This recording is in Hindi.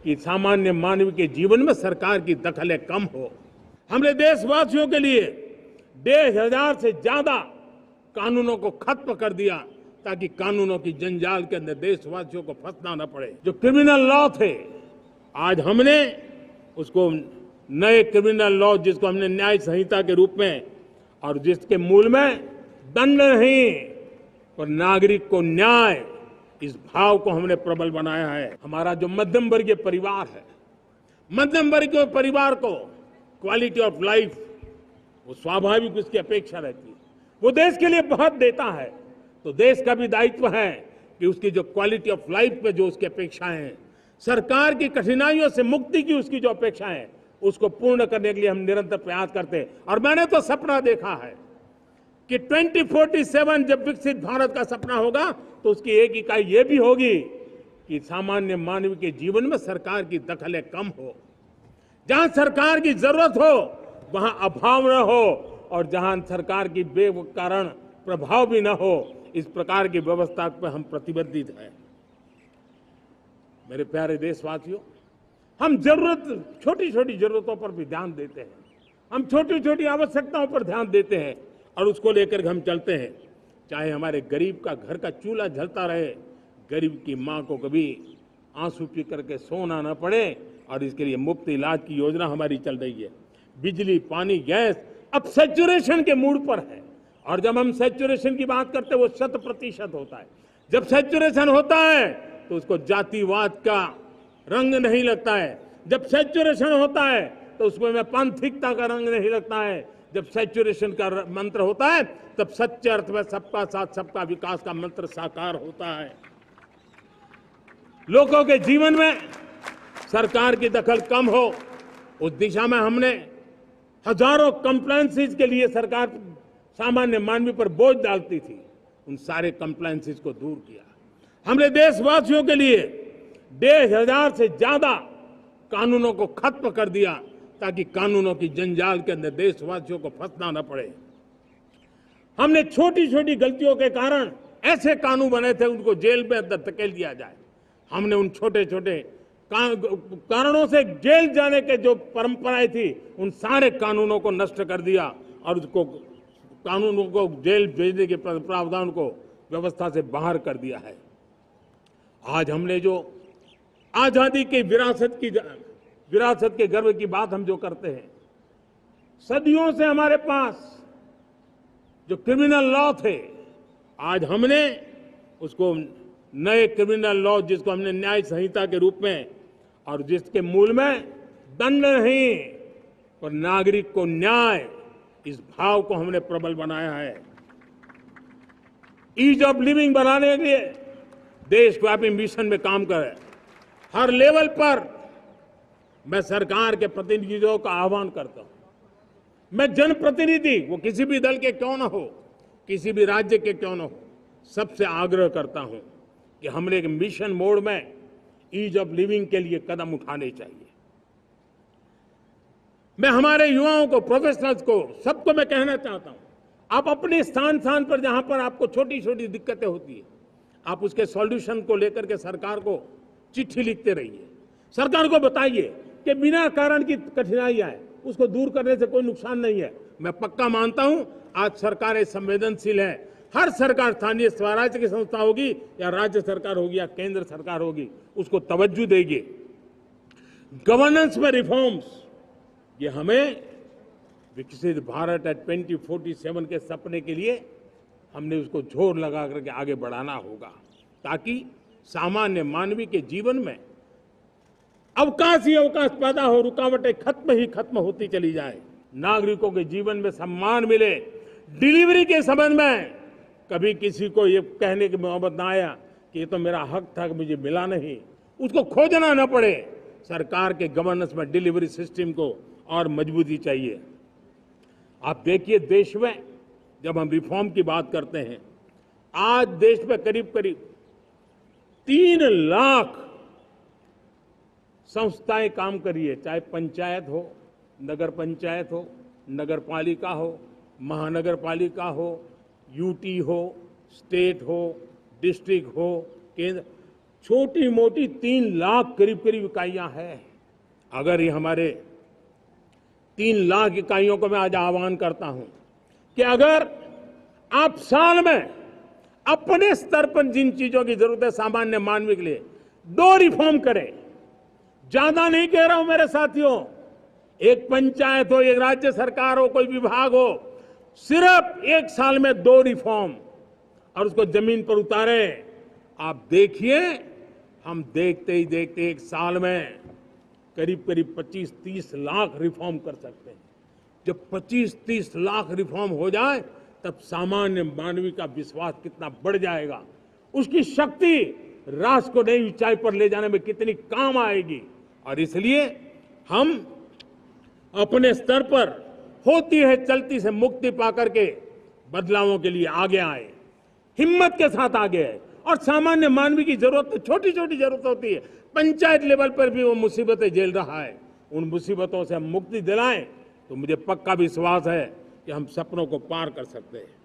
कि सामान्य मानव के जीवन में सरकार की दखल कम हो। हमने देशवासियों के लिए 1,500 से ज्यादा कानूनों को खत्म कर दिया ताकि कानूनों की जंजाल के अंदर देशवासियों को फंसना न पड़े। जो क्रिमिनल लॉ थे, आज हमने उसको नए क्रिमिनल लॉ, जिसको हमने न्याय संहिता के रूप में, और जिसके मूल में दंड नहीं पर नागरिक को न्याय, इस भाव को हमने प्रबल बनाया है। हमारा जो मध्यम वर्गीय परिवार है, मध्यम वर्गीय परिवार को क्वालिटी ऑफ लाइफ, वो स्वाभाविक उसकी अपेक्षा रहती है। वो देश के लिए बहुत देता है, तो देश का भी दायित्व है कि उसकी जो क्वालिटी ऑफ लाइफ पे जो उसकी अपेक्षाएं हैं, सरकार की कठिनाइयों से मुक्ति की उसकी जो अपेक्षाएं हैं, उसको पूर्ण करने के लिए हम निरंतर प्रयास करते हैं। और मैंने तो सपना देखा है कि 2047 जब विकसित भारत का सपना होगा तो उसकी एक इकाई ये भी होगी कि सामान्य मानव के जीवन में सरकार की दखल कम हो। जहां सरकार की जरूरत हो वहां अभाव न हो, और जहां सरकार की बेकारण प्रभाव भी न हो, इस प्रकार की व्यवस्था पर हम प्रतिबद्ध हैं। मेरे प्यारे देशवासियों, हम छोटी छोटी जरूरतों पर भी ध्यान देते हैं, हम छोटी छोटी आवश्यकताओं पर ध्यान देते हैं और उसको लेकर हम चलते हैं। चाहे हमारे गरीब का घर का चूल्हा जलता रहे, गरीब की मां को कभी आंसू पी करके सोना न पड़े, और इसके लिए मुफ्त इलाज की योजना हमारी चल रही है। बिजली, पानी, गैस अब सैचुरेशन के मूड पर है, और जब हम सैचुरेशन की बात करते हैं वो 100% होता है। जब सैचुरेशन होता है तो उसको जातिवाद का रंग नहीं लगता है। जब सैचुरेशन होता है तो उसमें पांथिकता का रंग नहीं लगता है। जब सैचुरेशन का मंत्र होता है तब सच्चे अर्थ में सबका साथ सबका विकास का मंत्र साकार होता है। लोगों के जीवन में सरकार की दखल कम हो, उस दिशा में हमने हजारों कंप्लायंसेस के लिए सरकार सामान्य मानवी पर बोझ डालती थी, उन सारे कंप्लायंसेस को दूर किया। हमने देशवासियों के लिए 1,500 से ज्यादा कानूनों को खत्म कर दिया ताकि कानूनों की जंजाल के अंदर देशवासियों को फंसना न पड़े। हमने छोटी छोटी गलतियों के कारण ऐसे कानून बने थे उनको जेल में अंदर धकेल दिया जाए। हमने उन छोटे छोटे कारणों से जेल जाने के जो परंपराएं थी उन सारे कानूनों को नष्ट कर दिया और उसको कानूनों को जेल भेजने के प्रावधान को व्यवस्था से बाहर कर दिया है। आज हमने जो आजादी की विरासत के गर्व की बात हम जो करते हैं, सदियों से हमारे पास जो क्रिमिनल लॉ थे, आज हमने उसको नए क्रिमिनल लॉ, जिसको हमने न्याय संहिता के रूप में, और जिसके मूल में दंड नहीं पर नागरिक को न्याय, इस भाव को हमने प्रबल बनाया है। ईज ऑफ लिविंग बनाने के लिए देशव्यापी मिशन में काम करें। हर लेवल पर मैं सरकार के प्रतिनिधियों का आह्वान करता हूं। मैं जनप्रतिनिधि, वो किसी भी दल के क्यों न हो, किसी भी राज्य के क्यों न हो, सबसे आग्रह करता हूं कि हमने एक मिशन मोड में ईज ऑफ लिविंग के लिए कदम उठाने चाहिए। मैं हमारे युवाओं को, प्रोफेशनल्स को, सबको मैं कहना चाहता हूं, आप अपने स्थान पर जहां पर आपको छोटी छोटी दिक्कतें होती है, आप उसके सॉल्यूशन को लेकर के सरकार को चिट्ठी लिखते रहिए। सरकार को बताइए कि बिना कारण की कठिनाई आए उसको दूर करने से कोई नुकसान नहीं है। मैं पक्का मानता हूं आज सरकारें संवेदनशील है। हर सरकार, स्थानीय स्वराज की संस्था होगी या राज्य सरकार होगी या केंद्र सरकार होगी, उसको तवज्जो देगी। गवर्नेंस में रिफॉर्म्स, ये हमें विकसित भारत 2047 के सपने के लिए हमने उसको जोर लगा करके आगे बढ़ाना होगा, ताकि सामान्य मानवी के जीवन में अवकाश ही अवकाश पैदा हो, रुकावटें खत्म होती चली जाए, नागरिकों के जीवन में सम्मान मिले। डिलीवरी के संबंध में कभी किसी को ये कहने की मोहब्बत ना आया कि ये तो मेरा हक था कि मुझे मिला नहीं, उसको खोजना न पड़े। सरकार के गवर्नेंस में डिलीवरी सिस्टम को और मजबूती चाहिए। आप देखिए, देश में जब हम रिफॉर्म की बात करते हैं, आज देश में करीब 3 लाख संस्थाएं काम कर रही है, चाहे पंचायत हो, नगर पंचायत हो, नगर पालिका हो, महानगर पालिका हो, यूटी हो, स्टेट हो, डिस्ट्रिक्ट हो, केंद्र, छोटी मोटी 3 लाख करीब करीब इकाइयां हैं। अगर ये हमारे 3 लाख इकाइयों को मैं आज आह्वान करता हूं कि अगर आप साल में अपने स्तर पर जिन चीजों की जरूरत है सामान्य मानवी के लिए 2 रिफॉर्म करें। ज्यादा नहीं कह रहा हूं मेरे साथियों, एक पंचायत हो, एक राज्य सरकार हो, कोई विभाग हो, सिर्फ एक साल में 2 रिफॉर्म और उसको जमीन पर उतारें। आप देखिए, हम देखते ही देखते एक साल में करीब करीब 25-30 लाख रिफॉर्म कर सकते हैं। जब 25-30 लाख रिफॉर्म हो जाए तब सामान्य मानवी का विश्वास कितना बढ़ जाएगा, उसकी शक्ति राष्ट्र को नई ऊंचाई पर ले जाने में कितनी काम आएगी। और इसलिए हम अपने स्तर पर होती है चलती से मुक्ति पाकर के बदलावों के लिए आगे आए, हिम्मत के साथ आगे आए। और सामान्य मानवी की जरूरत तो छोटी छोटी जरूरत होती है, पंचायत लेवल पर भी वो मुसीबतें झेल रहा है, उन मुसीबतों से हम मुक्ति दिलाएं तो मुझे पक्का विश्वास है कि हम सपनों को पार कर सकते हैं।